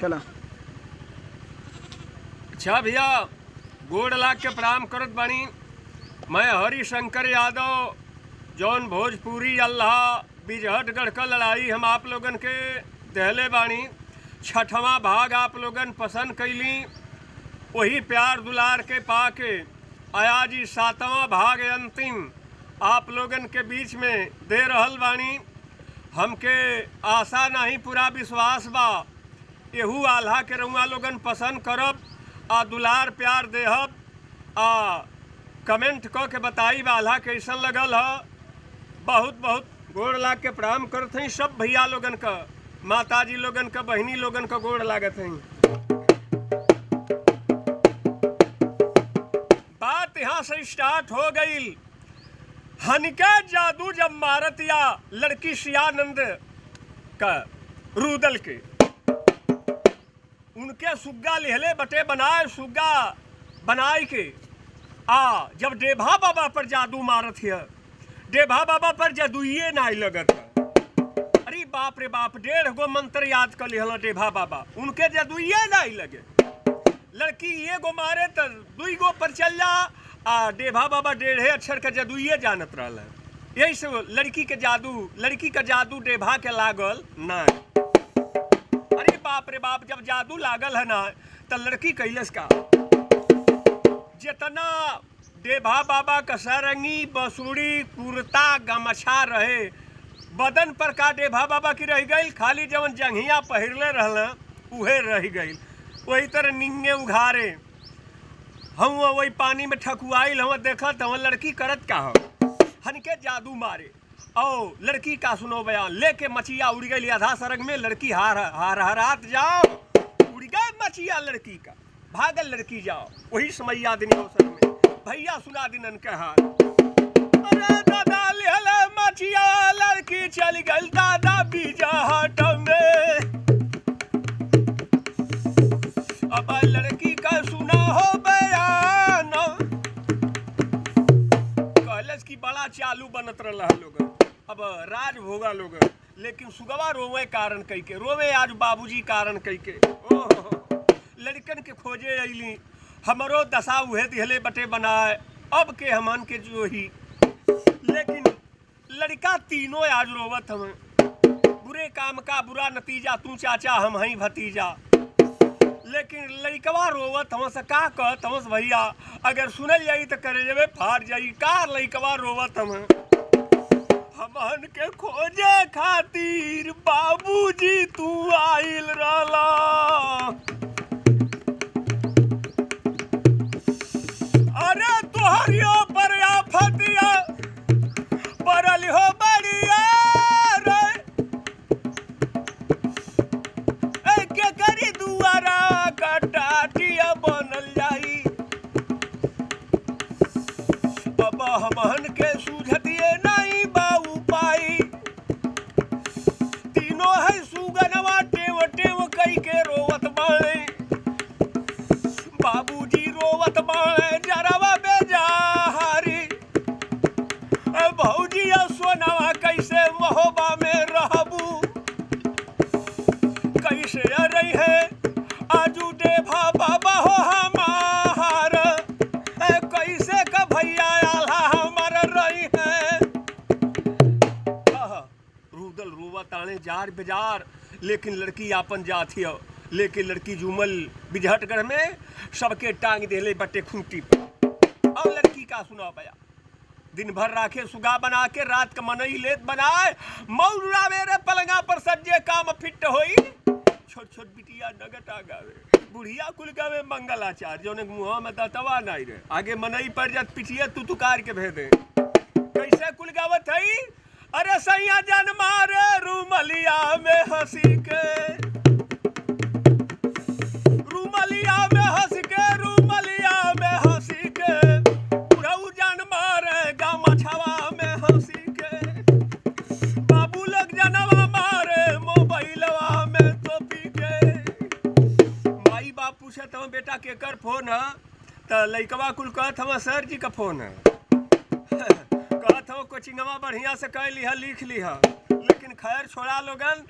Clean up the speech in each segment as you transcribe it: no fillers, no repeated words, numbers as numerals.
चला। अच्छा भैया, गोड़ लाग के प्रणाम करत बानी। मैं हरिशंकर यादव, जौन भोजपुरी अल्लाह बिजहटगढ़ का लड़ाई हम आप लोगन के दहले बानी। छठवां भाग आप लोगन पसंद कैली, वही प्यार दुलार के पाके आया जी सातवां भाग अंतिम आप लोगन के बीच में दे रहल बानी। हमके आशा नहीं पूरा विश्वास बा एहू आल्हा के रउआ लोगन पसंद करब आ दुलार प्यार देहब आ कमेंट क के बताई आल्हा कैसन लगल ह। बहुत बहुत गोड़ लाग के प्रणाम करत हई सब भैया लोगन का, माताजी लोगन का, बहनी लोगन का गोड़ लागत हई। बात यहाँ से स्टार्ट हो गई। हनिका जादू जब मारत या लड़की सियानंद का रूदल के उनके सुग्गा लिहले बटे बनाए सुग्गा बनाए के जब डेभा बाबा पर जादू मारत है, डेभा बाबा पर जादुइये नहीं लगत है। अरे बाप रे बाप, 1.5 गो मंत्र याद कर लिहल डेभा बाबा, उनके जादुइये नहीं लगे। लड़की ये गो मारे तो 2 गो पर चल जा डेभा बाबा 1.5 अक्षर का जादुइये जानत रहल। यही से लड़की का जादू डेभा के लागल नहीं। अरे बाप रे बाप, जब जादू लागल है ना तो लड़की कैलस का जितना डेभा बाबा का सरंगी बसुड़ी कुर्ता गमछा रहे बदन पर का डेभा बाबा की रह गई, खाली जवन जंघिया पहिरले रहल उहे रह गई। वही तरह निंगे उघारे हम वही पानी में ठकुआइल हम देखत हम लड़की करत का हनके जादू मारे और लड़की का सुनो बयान लेके मचिया उड़ गई आधा सरग में। लड़की हारात जाओ उड़ गए मचिया लड़की का, भागल लड़की जाओ। वही समय याद नहीं अवसर में भैया सुना दिनन के हाल। अरे दादा लिहल मचिया लड़की चल गई दादा बीजा हाट में। अब लड़की का सुना हो बयान कहलस की बड़ा चालू बनत रहा लोग, अब राज भोगा लोग, लेकिन सुगवा रोवे कारण कई के रोवे आज बाबूजी कारण कई के। लड़कन के खोजे अली हमरो दशा उहे दिहले बटे बनाए अब के हमन के जो ही। लेकिन लड़का तीनों आज रोवत हम, बुरे काम का बुरा नतीजा तू चाचा हम हई भतीजा। लेकिन लड़कवा रोवत हम से का कहत हम भैया, अगर सुनल जाई तो करे जबे फाड़ जाई का। लड़कवा रोवत हमन के खोजे खातिर बाबूजी तू आइल रहला। अरे तोहरियो पर आफतिया पड़ल हो बड़िया रे, के करी दुआरा कटाटिया बनल जाई। अब हमन के सूझतिए नहीं बाऊ पाई, तीनों है सुगनवा टेव टेव कई के रोवत बाड़े। बाबूजी रोवत बाड़े जरवा बेजारी, भौजी सोनवा कैसे महोबा में रहबू, कैसे रही है आजू डेभा बाबा हो हमार, कैसे का भैया आल्हा हमार रही है। रूदल रोवत आने जार बेजार, लेकिन लड़की आपन जाती हो। लेकिन लड़की जुमल बिजहटगढ़ में सबके टांग देले बटे खूंटी पर। और लड़की का सुना बया, दिन भर राखे सुगा बना के रात का मनई लेत बनाए मौला मेरे पलंगा पर सज्जे काम फिट होई। छोट छोट बिटिया नगटा गावे, बुढ़िया कुल गावे मंगलाचार, जो मुँह में दतवा नहीं रे आगे मनई पर जत पिटिया तू तुकार के भेदे। कैसे कुल गावत हई, अरे सैया जन मारे रूमलिया में हंसी के, रूमलिया में हंस के, रूमलिया में हंसी के, बुढ़ऊ जन मारे गमछवा में हंसी के, बाबू लोग जनवा मारे मोबाइलवा में टोपी के। माई बाप पूछत हम बेटा के कर फोन है तो लइकवा कुल कहत हम सर जी का फोन है। कहत हो कोचिंगवा बढ़िया से कह लिहा लिख लिहा। लेकिन खैर छोड़ा लोगन,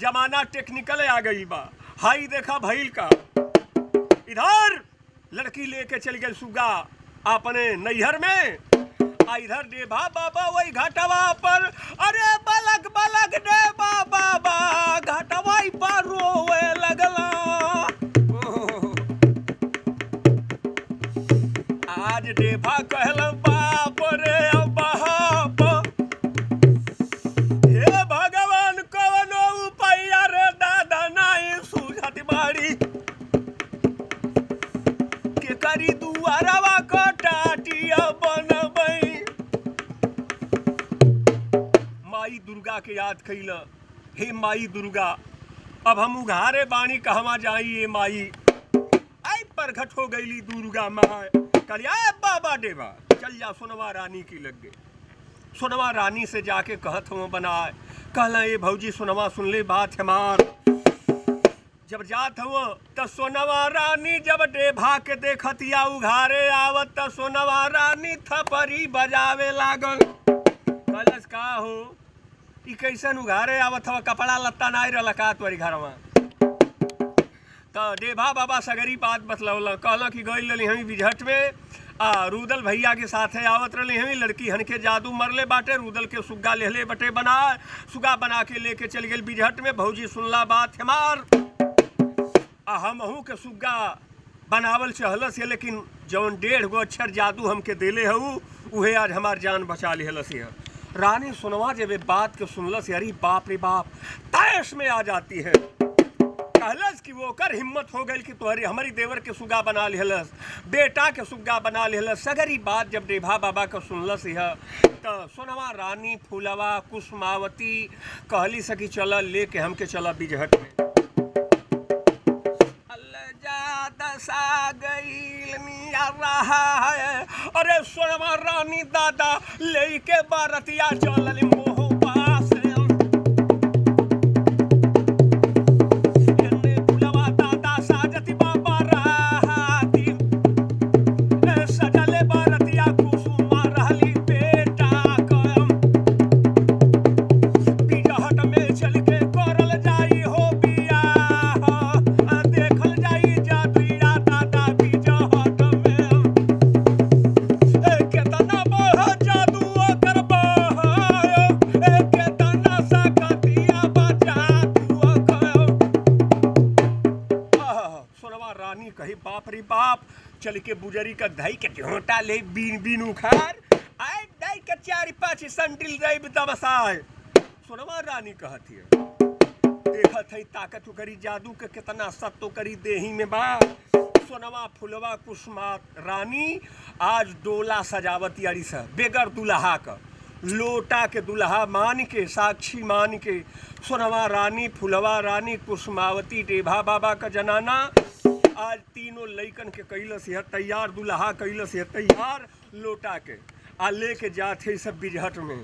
जमाना टेक्निकल आ गई बा। हाई देखा भइल का इधर लड़की लेके चल गए सुगा अपने नैहर में। इधर देवा बाबा वही घाटवा पर, अरे बलक बलक देवा बाबा घाटवा पर रोवे लगला। आज देवा कहल बाप रे बाप, हे भगवान कवनो उपाय रे दादा नहीं सूझत बाड़ी, के करी दुआरवा कटाटिया बनबई। माई दुर्गा के याद कैला, हे माई दुर्गा अब हम उघारे बाणी कहवा जाई। ये माई आई प्रगट हो गईली दुर्गा माँ, कलिया बाबा देवा चल जा सोनवा रानी की लग गए। सोनवा रानी से जाके कहत हम बनाए, कहला ये भौजी सोनवा सुन ले बात हमार। जब जात हुआ त सोनवा रानी जब देभा के देखतिया उघारे आवत त सोनवा रानी थपरी बजावे लागल। कलस का हो ई कैसन उघारे आवत हवा, कपड़ा लत्ता नाई रलका तोरी घरवा। त देभा बाबा सगरी बात बतलौला, कहला कि गई रही हमी बिझट में रूदल भैया के साथे आवत रही हमी, लड़की हनके जादू मरले बाटे, रूदल के सुग्गा लेहले बटे बना, सुगा बना के लेके चल गई बिझट में। भौजी सुनला बात हमार, हमहू के सुग्गा बनावल चहलस है, लेकिन जौन 1.5 गो अक्षर जादू हमके देले हऊ उहे आज हमार जान बचा लेहलस है। रानी सोनवा जब बात के सुनलस, अरे बाप रे बाप तैश में आ जाती है। कहलस कि वो कर हिम्मत हो गई कि तोहरी हमारी देवर के सुगा बना लेहलस, बेटा के सुग्गा बना लेहलस। सगरी बात जब देभा बाबा का सुनलस है तो सोनवा रानी फूलवा कुसुमावती कहली सकी चल लेके हमके चला बिजहट में। दशा गई रहा है, अरे सोनवा रानी दादा लेके बारतिया चलली मोहबा से। फुलवा दादा साजती बाबा राती, सजले बारतिया कुसुमा रहली बेटा कम। बिजहट में चल के करल जाई हो बिया, देखल जाई कही बाप रे बाप। चल के बुजरी का दही के झोंटा ले बीन बीन उखार आए दही के 4-5 संडिल रही दबसाए। सोनवा रानी कहती है देखत है ताकत करी जादू के कितना सत्तो करी देही में बा। सोनवा फुलवा कुसुमा रानी आज डोला सजावती अड़ी सा बेगर दुल्हा का, लोटा के दुल्हा मान के साक्षी मान के सोनवा रानी फुलवा रानी कुसुमावती देभा बाबा का जनाना आज तीनों लइकन के कैलस है तैयार, दुल्हा कैलस है तैयार लोटा के आ लेके जाते सब बिजहट में।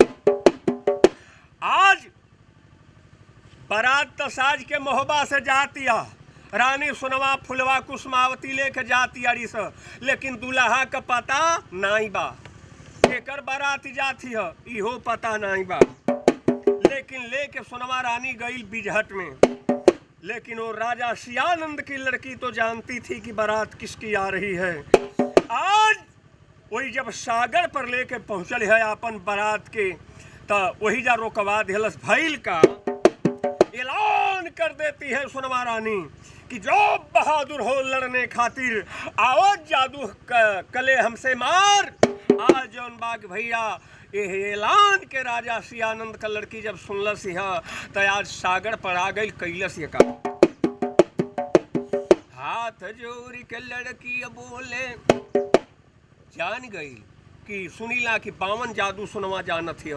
आज बारात तो साज के मोहबा से जाती है, रानी सोनवा फुलवा कुसुमावती लेके जाती अड़ी स, लेकिन दुल्हा का पता नहीं बा, एकर बारात जाती है इहो पता नहीं बा। लेकिन लेके सोनवा रानी गई बिजहट में, लेकिन वो राजा सियानंद की लड़की तो जानती थी कि बारात किसकी आ रही है। आज वही जब सागर पर लेके पहुंचल है अपन बारात के, तो वही जा रोकवा दिलस भइल का ऐलान कर देती है सोनवा रानी कि जो बहादुर हो लड़ने खातिर आओ जादू कले हमसे मार। आज जौन बाग भैया ये ऐलान के राजा सियानंद का लड़की जब सुनलस है तो आज सागर पर आ गई कैलस का हाथ जोड़ी के लड़की बोले जान गई कि सुनीला कि 52 जादू सुनवा जानत है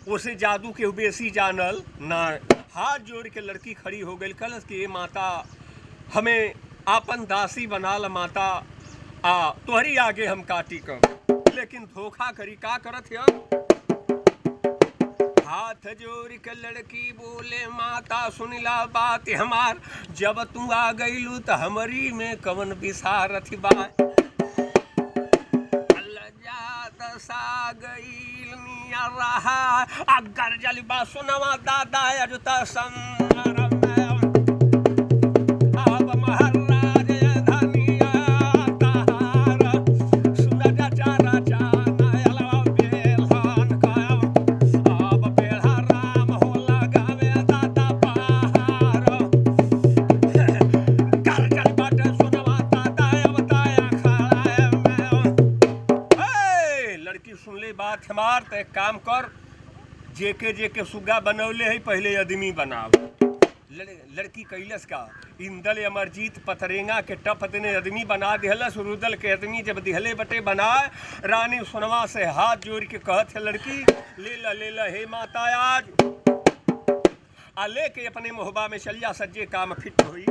उसे जादू के बेसी जानल ना। हाथ जोड़ के लड़की खड़ी हो गई कलस कि ये माता हमें आपन दासी बना ल माता, तोहरी आगे हम काटी कर, लेकिन धोखा करी का करत है। हाथ जोड़ के लड़की बोले माता सुनिला बात हमार, जब तू आ गईलू तो हमारी में कवन विसारथ बा। दशा गईल मिया रहा अगर जलबा सुनवा दादा अजुता संरम मार तो एक काम कर, जेके जेके सुग्गा बनौले है पहले आदमी बनाव। लड़की कैलस का इंदल अमरजीत पथरेंगा के टप देने आदमी बना दिहलस। रुदल के आदमी जब दिहले बटे बनाए, रानी सोनवा से हाथ जोड़ के कहत है लड़की ले ला हे माता आज आ लेके अपने मोहबा में चल जा, सज्जे काम फिट हुई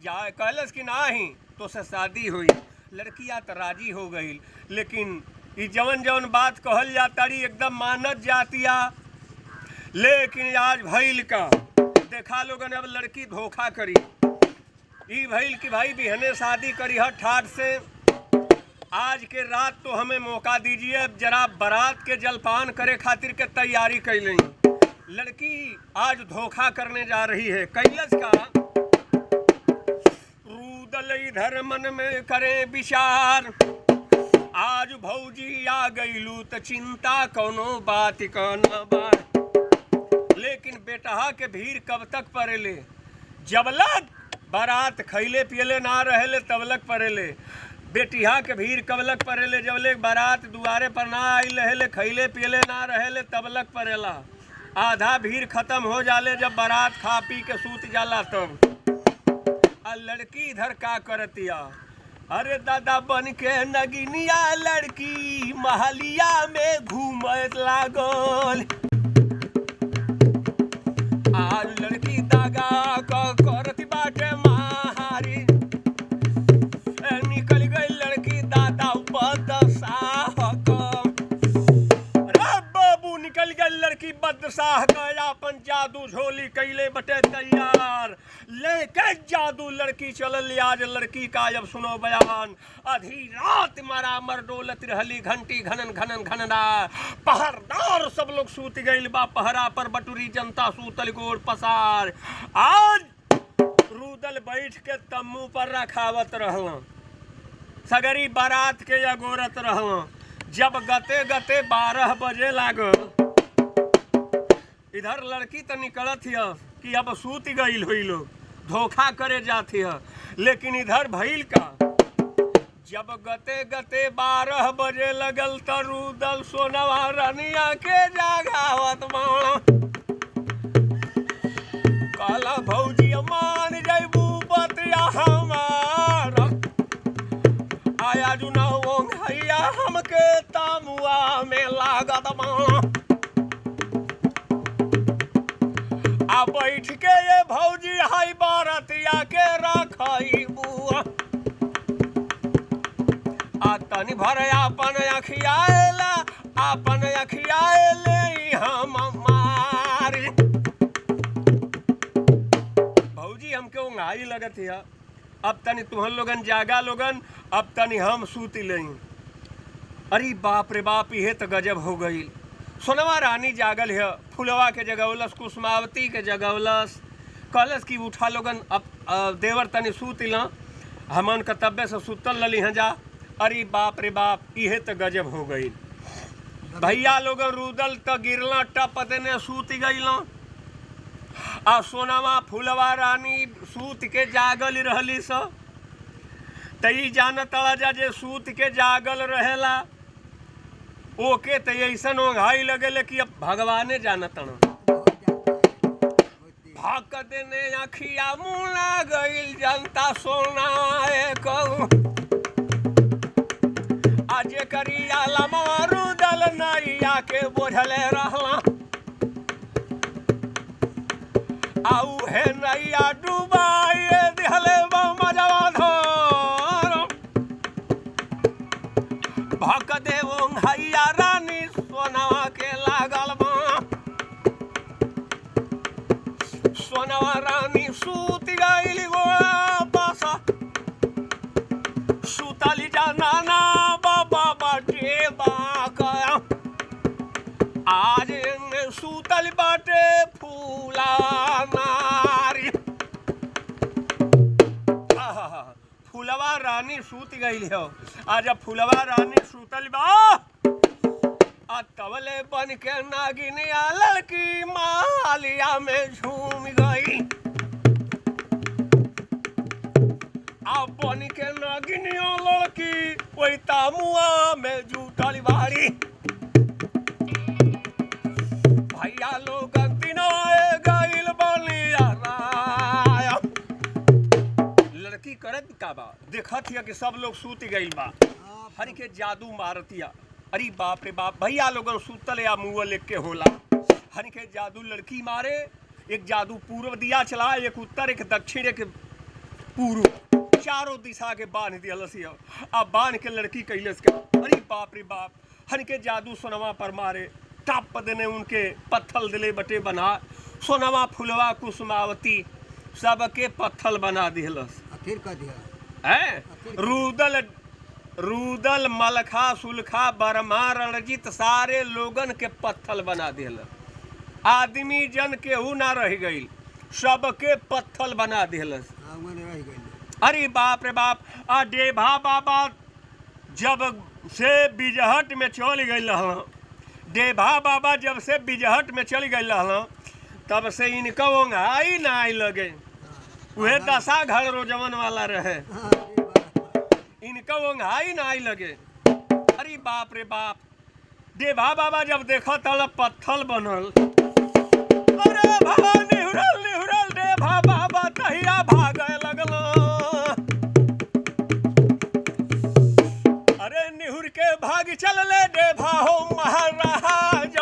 जाए। कहलस कि नाही तो से शादी हुई। लड़किया तो राजी हो गई, लेकिन ये जवन जवन बात कहल जाताड़ी एकदम मानत जातिया। लेकिन आज भइल का देखा लोगन, अब लड़की धोखा करी। ई भइल कि भाई बिहने शादी करी हर ठाट से, आज के रात तो हमें मौका दीजिए, जरा बारात के जलपान करे खातिर के तैयारी कैली। लड़की आज धोखा करने जा रही है। कैलस का रुदल इधर मन में करे विचार, आज भौजी आ गईलू तो चिंता कोनो बात कहना बात। लेकिन बेटहा के भीड़ कब तक पड़ेले, जबलक बारात खैले पियले ना रहेले तबलक पड़ेले। बेटिया के भीड़ कबलक पड़ेले, जबले बारात दुआरे पर ना आइल रहेले, खैले पियले ना रहेले तबलक पड़ेला। आधा भीड़ खत्म हो जाले जब बारात खा पी के सूत जाला तब। आ लड़की इधर का करतिया, अरे दादा बन के नगिनिया लड़की महलिया में घूमत लागल। आज लड़की दागा करती बाटे मारी, निकल गई लड़की दादा बदशाह का। बाबू निकल गई लड़की बदशाह का, अपन जादू झोली कैले बटे तैयार, लेके जादू लड़की चलल। आज लड़की का जब सुनो बयान, आधी रात मारा मर डोलत रहली घंटी घनन घनन घनना। पहरदार सब लोग सूत गइल बा पहरा पर, बटुरी जनता सूतल गोड़ पसार। आज रुदल बैठ के तम्बू पर रखावत रहल, सगरी बारात के अगोरत रहल। जब गते गते 12 बजे लागल, इधर लड़की तो निकलत हिय कि अब सूत गईल हुई, लोग धोखा करे जाती है। लेकिन इधर भइल का, जब गते गते 12 बजे लगल तो रुदल सोनवा रनिया के जागावत मां। काला भौजी मान जैबू बतिया हमारा, आया जुना भैया हमके तामुआ में लागत मां। आ बैठ के ये भौजी हाई बारतिया के रखई बुआ। आ तनी भर अपन अखियाला, अपन अखियाले हम मारी। भौजी हमके उंगाई लगत है, अब तनी तुहन लोगन जागा लोगन, अब तनी हम सूती लई। अरे बाप रे बाप, ये तो गजब हो गई। सोनवा रानी जागल है, फुलवा के जगौलस, कुसुमावती के जगौलस। कहलस कि उठा लोगन अब देवर तनी सूत ला, हमन कर्तव्य से सुतल लली हैं जा। अरे बाप रे बाप, ये तो गजब हो गई। भैया लोगन रुदल तो गिरला टप देने सूत गईला। आ सोनवा फुलवा रानी सूत के जागल रहली स। तई जानत जा जे सूत के जागल रहेला, ओके तो ऐसा ओंघाई लगेले कि अब भगवाने जानत। भाग देने अखिया मुना गईल जनता सोना कहू। आज करिया लमा रुदल नैया के बोझले रहला, आऊ है नैया डुबाए दिहले मजवा धर। भक देवो भैया रानी सोनवा के लागल बा। सोनवा रानी सूत गईली वापस, सुतली जाना ना बाबा बाटे बाका। आज सूतल बाटे फूला नारी। फूलवा रानी सूत गई हो। आज फूलवा रानी सूतल बा, आ तवले बन के नागिनिया लड़की मालिया में झूम गई। आ बन के नागिनिया लड़की वही तामुआ में जूटल बाड़ी। करत का बा, देखत हिया कि सब लोग सूत गइल बा। हरि के जादू मारतिया। अरे बाप रे बाप, भैया लोगन सूतल या मुँह लेके के होला। हरि के जादू लड़की मारे, एक जादू पूर्व दिया चला, एक उत्तर, एक दक्षिण, एक पूर्व, चारों दिशा के बांध दियलस। अब बांध के लड़की कैलस के। अरे बाप रे बाप, हन के जादू सोनवा पर मारे, टाप देने उनके पत्थल दिले बटे बना, सोनवा फुलवा कुसुमावती सबके पत्थल बना दिहलस। फिर कह दिया है रूदल मलखा सुलखा बर्मा रणजीत सारे लोगन के पत्थल बना दिहलस। आदमी जन केहू ना रह गई, सबके पत्थल बना दिहलस। अरे बाप रे बाप, आ डेभा बाबा जब से बिजहट में चल गई, डेभा बाबा जब से बिजहट में चल गई, तब से इनका ओंघाई ना आई लगे। वह दशा घर रोजवन वाला रहे, इनका ओंघाई ना आई लगे। अरे बाप रे बाप, डेभा बाबा जब देखा तल पत्थल बनल, अरे बाबा निहुरल निहुरल डेभा बाबा तहिया भागे लगल। अरे निहुर के भाग चल ले डेभा हो महाराज,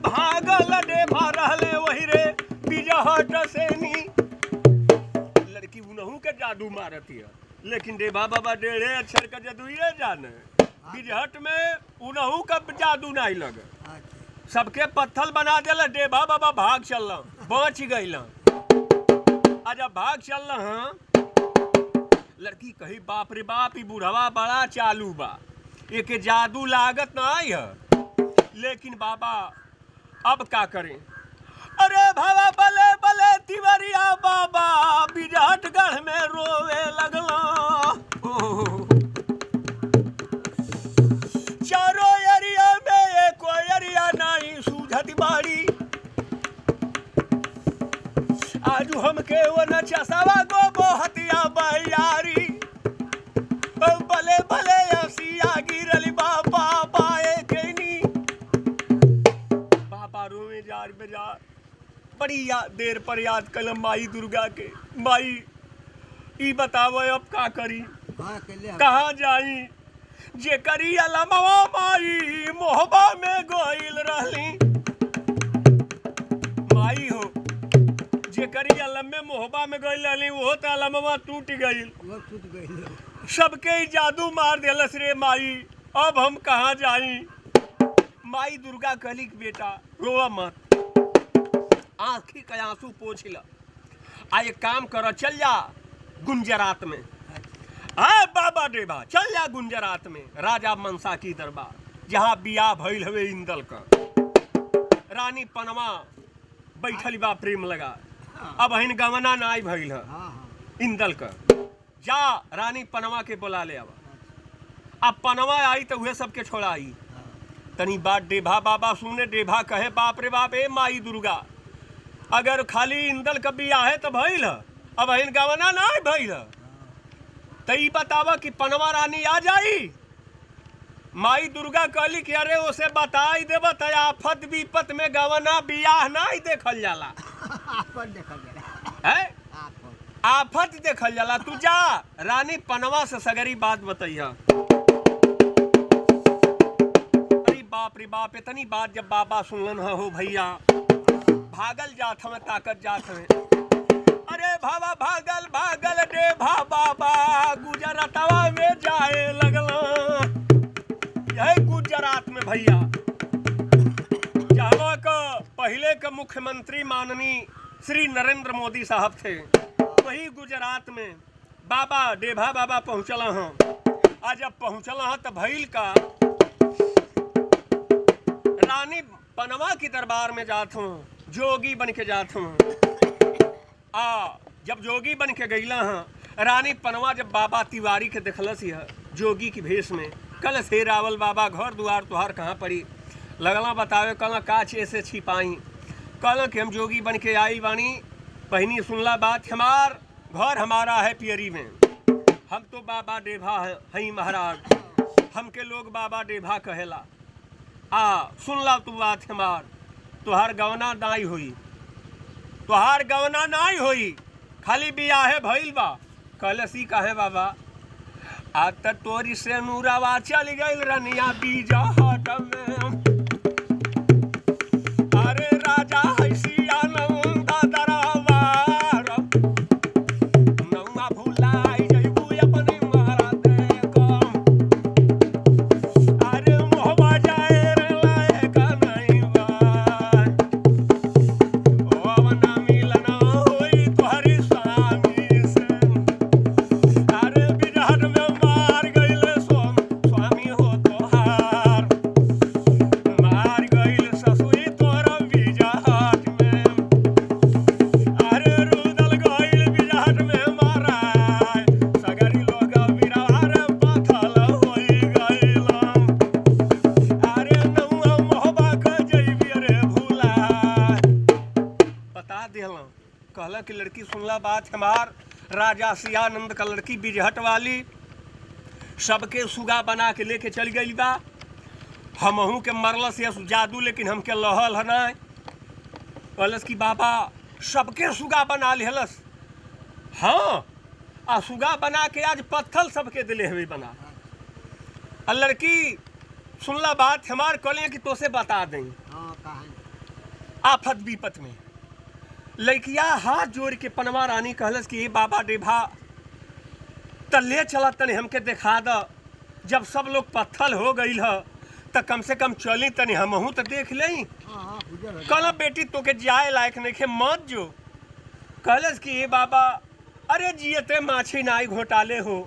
भागल डेभा रहले वही रे बिजहट सेनी। लड़की उनहू के जादू मारती है, लेकिन डेभा बाबा डेढ़े अक्षर का जादू ये जाने। बिजहट में उनहू का जादू नहीं लगे, सबके पत्थल बना दिला। डेभा बाबा भाग चल, बच गई। जब भाग चल, लड़की कही बाप रे बाप, ई बुढ़वा बड़ा चालू बा, एक जादू लागत नहीं है। लेकिन बाबा अब का करें? अरे बाबा बले बले तिवरिया बाबा बिजहटगढ़ में रोवे लगला। चारों एरिया में एक एरिया नहीं सूझत बाड़ी, आजू हमके वो न चसावा गो बोहतिया बयारी। भले भले हसिया गिरली बाबा पाए केनी। बाबा रोवे जार बेजार, बड़ी देर पर याद कलम माई दुर्गा के। माई ई बताओ अब का करी, कहाँ जाई? जे करी अलमवा माई मोहबा में गोइल रहली। माई हो जे करी अलम में मोहबा में गोइल रहली, वो तो अलमवा टूट गई, सबके जादू मार दिलस रे माई। अब हम कहाँ जाई? माई दुर्गा कहली कि बेटा रोवा मत, आँखी का आंसू पोछ ला। आ एक काम कर, चल जा गुंजरात में। बाबा डेभा चल जा गुंजरात में, राजा मनसा की दरबार, जहाँ बियाह भइल हवे इंदल का। रानी पनवा बैठल बा प्रेम लगा, अब हइन गवना नाई भइल है इंदल का। जा रानी पनवा के बुला ले। अब पनवा आई तो वह सबके छोड़ाई। तनी बात डेभा बाबा सुने, डेभा कहे बाप रे बाप, ए माई दुर्गा, अगर खाली इंदल का बियाह है तो भइल, अब हइन गवना नाई भइल, तो ई बतावा कि पनवा रानी आ जाई? माई दुर्गा कहली कि अरे उसे बताई देव त आफत विपत में गवना बियाह नहीं देखल जाला। है आफत देखल जाला। तू जा रानी पनवा से सगरी बात बताइया। अरे बाप रे बाप, इतनी बात जब बाबा सुनलन हो भैया, भागल जात हमें, ताकत जात हमें। अरे भावा भागल भागल डेभा बाबा गुजरातवा में जाए लगला। यही गुजरात में भैया, जहाँ का पहले का मुख्यमंत्री माननीय श्री नरेंद्र मोदी साहब थे, वही गुजरात में बाबा डेभा बाबा पहुँचला हूँ। आज जब पहुँचला हूँ तो भैल का रानी पनवा की दरबार में जात हूँ, जोगी बन के जात हूँ। जब जोगी बन के गईला हूँ, रानी पनवा जब बाबा तिवारी के देखलस है जोगी की भेष में, कल से रावल बाबा घर द्वार तुहार कहाँ पड़ी? लगला बतावे, कल का चे से छिपाई? कल कि हम जोगी बन के आई बानी। पहनी सुनला बात, हमार घर हमारा है पियरी में, हम तो बाबा डेभा हई महाराज, हमके लोग बाबा डेभा कहेला। सुनला तू बात हमार, तुहार गवना नाई हुई, तुहार गवना नाई हुई। खाली बियाहे भइल बा। कहलसी काहे बाबा? आ त तोरी से नूरावा चल गइल रनिया बीजहट में। अरे राजा हैसिया नंदा दरबार नौआ भुलाई जइबू अपनी मारा देख। अरे मोहबा जाए रे लायक नहीं बा। ओ वना मिलन होई तोहरी स्वामी से। अरे बिजहट में मार गइल स्वामी हो तोहार। मार गइल ससुरी तोरा बिजहट में। अरे रुदल गइल बिजहट में माराय। सगरी लोग बिरवार पथल होई गइल। अरे नौआ मोहबा क जइबी रे भुलाय। बता दिहलौं। कहला कि लड़की सुनला बात हमार। राजा सियानंद का लड़की बिजहट वाली सबके सुगा बना के लेके चल गई बा। हमहू के मरलस या जादू, लेकिन हमके लहल है नहीं। कहलस कि बाबा सबके सुगा बना लेहलस। हाँ, आ सुगा बना के आज पत्थल सबके दिले हुए बना। आ लड़की सुनला बात हमार। कहले कि तोसे बता दें आफत विपत में। लड़किया हाथ जोड़ के पनवा रानी कहलस कि बाबा डेभा त ले चला तनी हमके देखा द। जब सब लोग पत्थल हो गई ह त कम से कम चली तनी हमहू तो देख लई। कहला बेटी तोके जाए लायक नहीं खे, मत जो। कहलस कि ये बाबा अरे जियते माछी नाई घोटाले हो।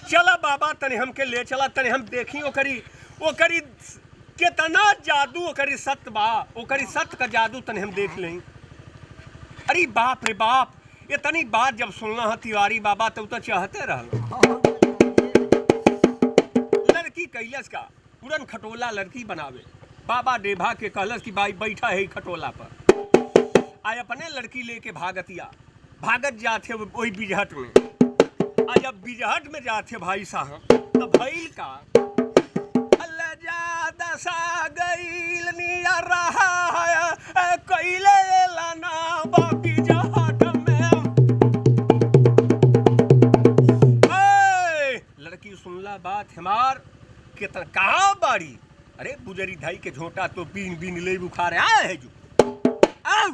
चला बाबा तनी हमके ले चला, तनी हम देखी ओकरी कितना जादू ओकरी सत्य बा। ओकरी सत्य का जादू तनी हम देख लई। अरे बाप रे बाप, इतनी बात जब सुनना है तिवारी बाबा तो चाहते रह। लड़की कैलस का पूरन खटोला लड़की बनावे। बाबा डेभा के कहलस कि भाई बैठा है खटोला पर। आय अपने लड़की लेके भागत जाते वही बिजहट में। आ जब बिजहट में जाते भाई साहब तो भइल का दशा गईल निया रहा है कैले लाना बाकी जहाट में। लड़की सुनला बात हमार कितना कहाँ बाड़ी। अरे बुजरी धाई के झोंटा तो बीन बीन ले बुखार आया है जो। आओ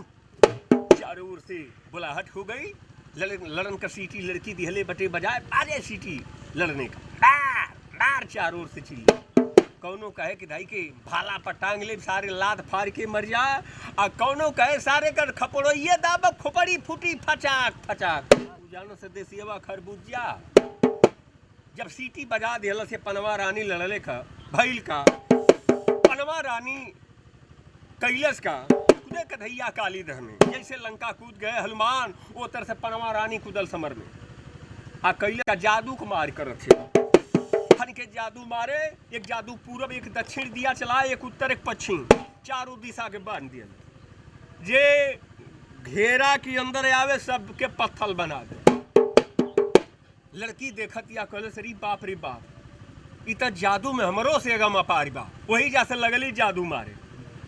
चारों ओर से बुलाहट हो गई। लड़न का सीटी लड़की दिहले बटे बजाए बाजे सीटी लड़ने का। डार चारों ओर से चिल्ली। कौनो कहे कि धाई के भाला पर टांग ले सारे लाद फाड़ के मर जाए। आ कौनो कहे सारे कर खपड़ो ये दाब खोपड़ी फूटी फचाक फचाक। जानो से देसियवा खरबूजिया। जब सीटी बजा दिहला से पनवा रानी लड़ले का भइल का। पनवा रानी कैलस का कूदे कन्हैया काली दह में। जैसे लंका कूद गए हनुमान वो तरह से पनवा रानी कूदल समर में। आ कैले का जादू को मार कर रखे। के जादू मारे। एक जादू पूरब एक दक्षिण दिया चला, एक उत्तर एक पश्चिम, चारों दिशा के बांध दिया। जे घेरा के अंदर आवे सबके पत्थल बना दे। लड़की देखत या कहले रे बाप रे बाप, इ त जादू में हमरो से गम अपारी बा। वही जैसे लगली जादू मारे।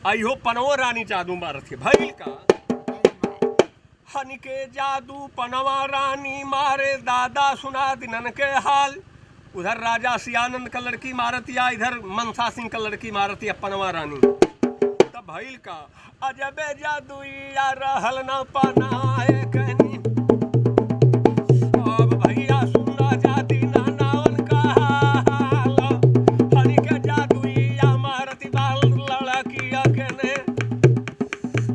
आइहो पनवा रानी जादू मारत है। भइल का हन के जादू पनवा रानी मारे। दादा सुना दिनन के हाल। उधर राजा सियानंद का लड़की मारतिया, इधर मनसा सिंह का लड़की मारतिया पनवा रानी। तब भइल का अजबे जादुइया रहल न पनाए कहनी। अब भैया सुना जाती ना नावन का हाल। हनी के जादुइया मारती बाल लड़किया के ने।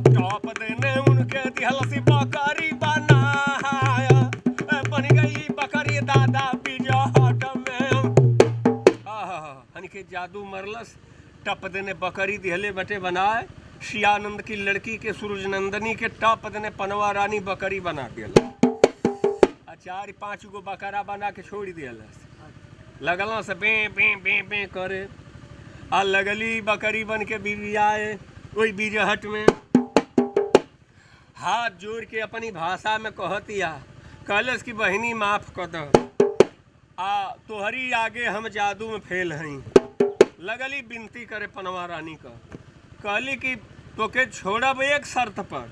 टॉप देने उनके दिहल सी बकरी बनाया। बन गई बकरी दादा बिजहट में। के जादू मरलस टप देने बकरी दिहले बटे बनाए। सियानंद की लड़की के सूरज नंदनी के टप देने पनवा रानी बकरी बना दिया। 4-5 गो बकरा बना के छोड़ दिया। लगल से बे बे बे बे करे। आ लगली बकरी बन के बीवी आए वही बिजहट में। हाथ जोड़ के अपनी भाषा में कहतिया। कहलस की बहनी माफ कर दो। तोहरी आगे हम जादू में फेल हई। लगली बिनती करे पनवा रानी का। कहली कि तोके छोड़ब एक शर्त पर।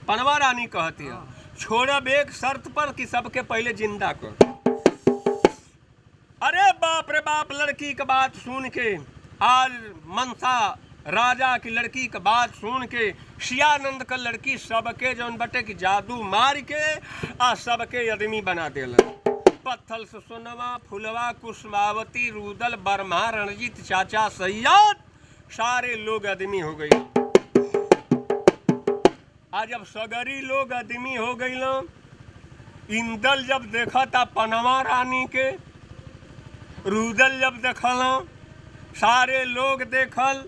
पनवा रानी कहती है छोड़ब एक शर्त पर कि सबके पहले जिंदा कर। अरे बाप रे बाप, लड़की की बात सुन के, आज मनसा राजा की लड़की की बात सुन के शियानंद का लड़की सबके जौन बटे की जादू मार के आ सबके आदमी बना देलन। पत्थल से सोनवा, फुलवा, कुसुमावती, रुदल, बर्मा, रणजीत, चाचा सैयद, सारे लोग आदमी हो गई। आज जब सगरी लोग आदमी हो गई, इंदल जब देखा था पनवा रानी के, रुदल जब देखल, सारे लोग देखल,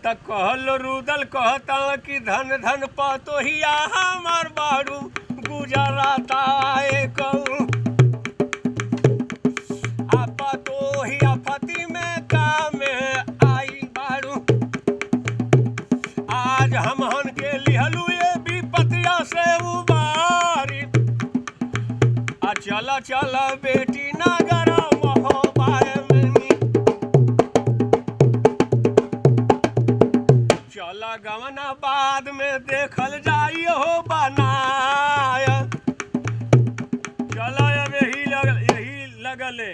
तब कहल रुदल कहता कि धन धन पतोहिया हमार बारू गुजराता कहूँ आपा तो ही आफती में काम आई बारू। आज हमहन के लिहलू ये विपतिया से उबारी, आ चला चला बेटी नगरा महोबाए में, चला गवना बाद में देखल जाई हो बनाया। चला अब यही लगले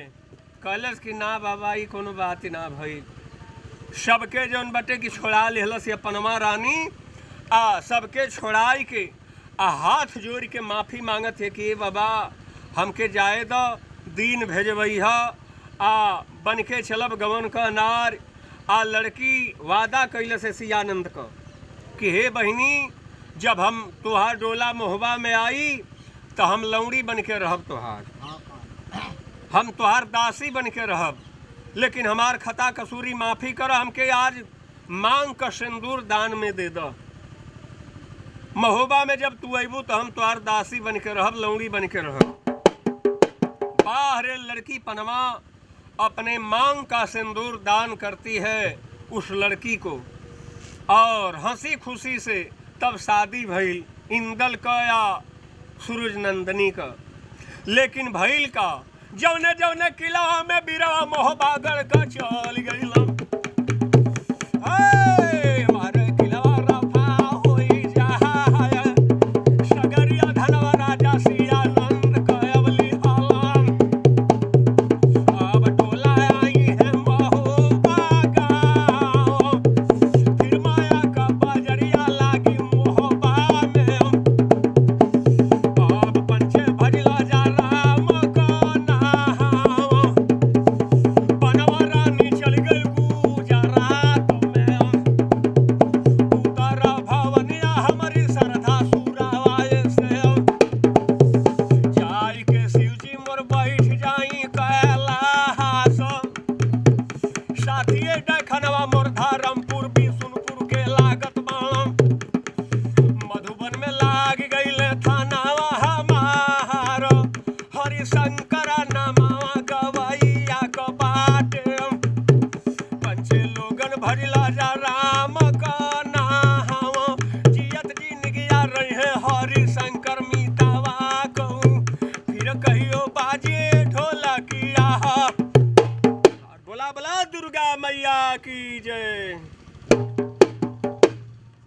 कलश की ना बाबा ई कोनो बात ना भई। सबके जौन बटे की छोड़ा लेहलस ये पनमा रानी, आ सबके छोड़ाई के आ हाथ जोड़ के माफ़ी मांगत है कि बाबा हमके जाए दो, दीन भेजबई है, आ बन के चलब गवन का नार। आ लड़की वादा कैल से सियानंद का कि हे बहिनी, जब हम तुहार डोला मोहबा में आई तो हम लौड़ी बन के रहब तुहार, हम तुहार दासी बन के रहब, लेकिन हमार खता कसूरी माफ़ी कर, हमके आज मांग का सिंदूर दान में दे दो। महोबा में जब तू अबू तो हम तुहार दासी बन के रहब, लौड़ी बन के रहब। बाहर लड़की पनवा अपने मांग का सिंदूर दान करती है उस लड़की को, और हंसी खुशी से तब शादी भइल इंदल का या सूरज नंदनी का। लेकिन भइल का जौने जौने किला में बिरवा मोहबा गढ़ का चल गई, दुर्गा मैया की जय।